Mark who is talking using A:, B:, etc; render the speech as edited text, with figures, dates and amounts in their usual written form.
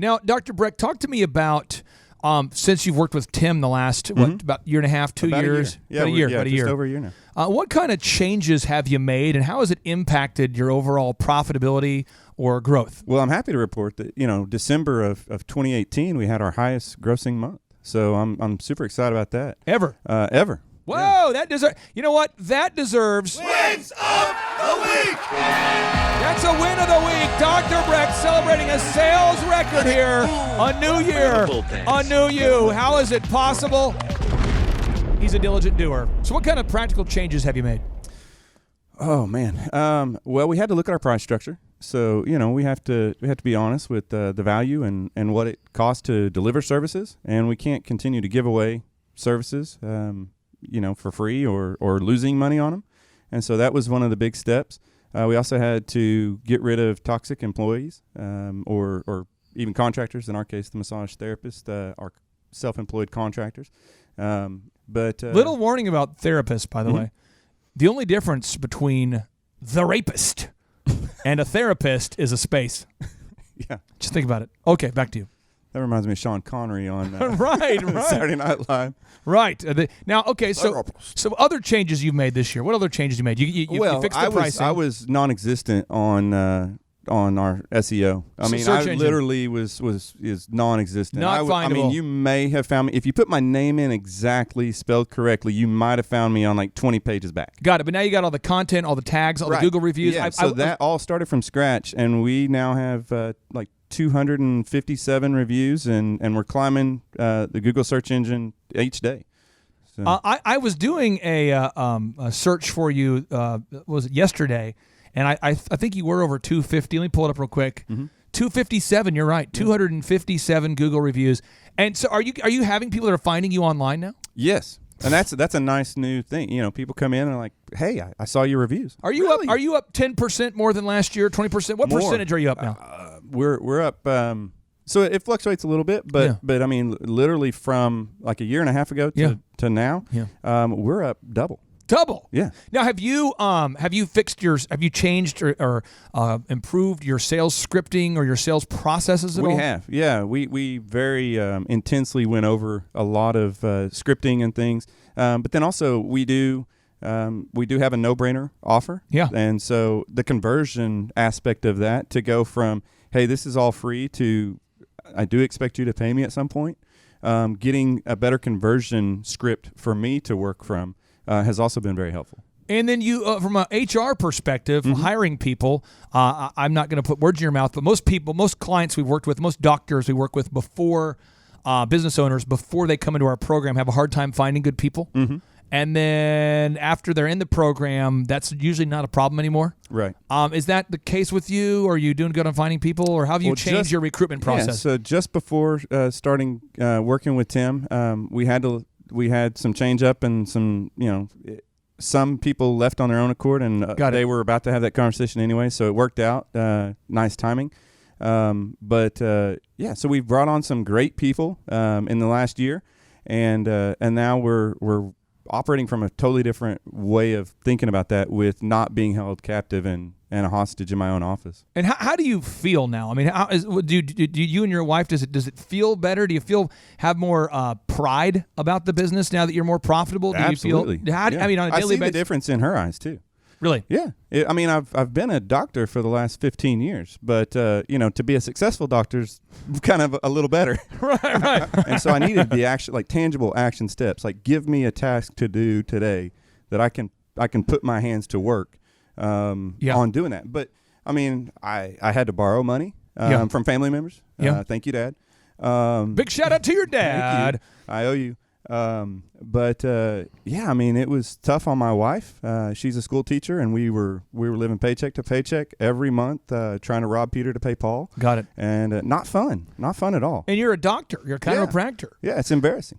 A: Now, Dr. Breck, talk to me about since you've worked with Tim the last about year and a half, 2 years,
B: about a year, about a year, just over a year now.
A: What kind of changes have you made, and how has it impacted your overall profitability or growth?
B: Well, I'm happy to report that December of 2018 we had our highest grossing month, so I'm super excited about that.
A: Ever. Whoa,
B: Yeah.
A: that deserves. You know what? That deserves
C: Wins of the week.
A: That's a win of the week. Dr. Breck celebrating a sales record here. A new year, a new you. How is it possible? He's a diligent doer. So what kind of practical changes have you made?
B: Oh, man. Well, we had to look at our price structure. So, we have to be honest with the value and what it costs to deliver services. And we can't continue to give away services, for free or losing money on them. And so that was one of the big steps. We also had to get rid of toxic employees or even contractors. In our case, the massage therapists are self-employed contractors. But
A: little warning about therapists, by the way. The only difference between the rapist and a therapist is a space.
B: Yeah.
A: Just think about it. Okay, back to you.
B: That reminds me of Sean Connery on
A: right.
B: Saturday Night Live.
A: Right. Now, okay, so other changes you've made this year. What other changes you made? You fixed the pricing.
B: I was non-existent on our SEO. I mean,
A: search
B: I
A: engine.
B: literally is non-existent.
A: Not findable.
B: I mean, you may have found me if you put my name in exactly spelled correctly. You might have found me on like 20 pages back.
A: Got it. But now you got all the content, all the tags, all the Google reviews.
B: Yeah. So that all started from scratch, and we now have like 257 reviews, and we're climbing the Google search engine each day. So.
A: I was doing a search for you. Was it yesterday? And I think you were over 250. Let me pull it up real quick. 257. You're right. 257 Google reviews. And so, are you having people that are finding you online now?
B: Yes. And that's a nice new thing. People come in and are like, "Hey, I saw your reviews."
A: Are you up? Are you up 10% more than last year? 20%? What percentage are you up now?
B: We're up. So it fluctuates a little bit, but I mean, literally from like a year and a half ago to now, we're up double.
A: Double.
B: Yeah.
A: Now, have you changed or improved your sales scripting or your sales processes at all?
B: We have. Yeah. We very intensely went over a lot of scripting and things, but then also we do have a no-brainer offer.
A: Yeah.
B: And so the conversion aspect of that to go from, hey, this is all free to, I do expect you to pay me at some point. Getting a better conversion script for me to work from has also been very helpful.
A: And then you, from an HR perspective, hiring people, I'm not going to put words in your mouth, but most clients we've worked with, most doctors we work with before, business owners, before they come into our program, have a hard time finding good people. And then after they're in the program, that's usually not a problem anymore.
B: Right.
A: Is that the case with you? Are you doing good on finding people, or how have you changed your recruitment process?
B: Yeah, so just before starting working with Tim, we had some change up and some people left on their own accord, and they were about to have that conversation anyway, so it worked out. Nice timing. So we've brought on some great people in the last year, and now we're operating from a totally different way of thinking about that, with not being held captive and a hostage in my own office.
A: And how do you feel now? I mean, do you and your wife, does it feel better? Do you have more pride about the business now that you're more profitable? Do
B: Absolutely.
A: You feel? I mean, on a daily basis,
B: I see the difference in her eyes too.
A: Really?
B: Yeah. I mean, I've been a doctor for the last 15 years, but to be a successful doctor is kind of a little better.
A: Right.
B: And so I needed the action, like tangible action steps, like give me a task to do today that I can put my hands to work on doing that. But I mean, I had to borrow money from family members. Thank you, Dad.
A: Big shout out to your dad.
B: I owe you. I mean, it was tough on my wife. She's a school teacher, and we were living paycheck to paycheck every month, trying to rob Peter to pay Paul.
A: Got it.
B: And not fun at all.
A: And you're a doctor. You're a chiropractor.
B: Yeah, it's embarrassing.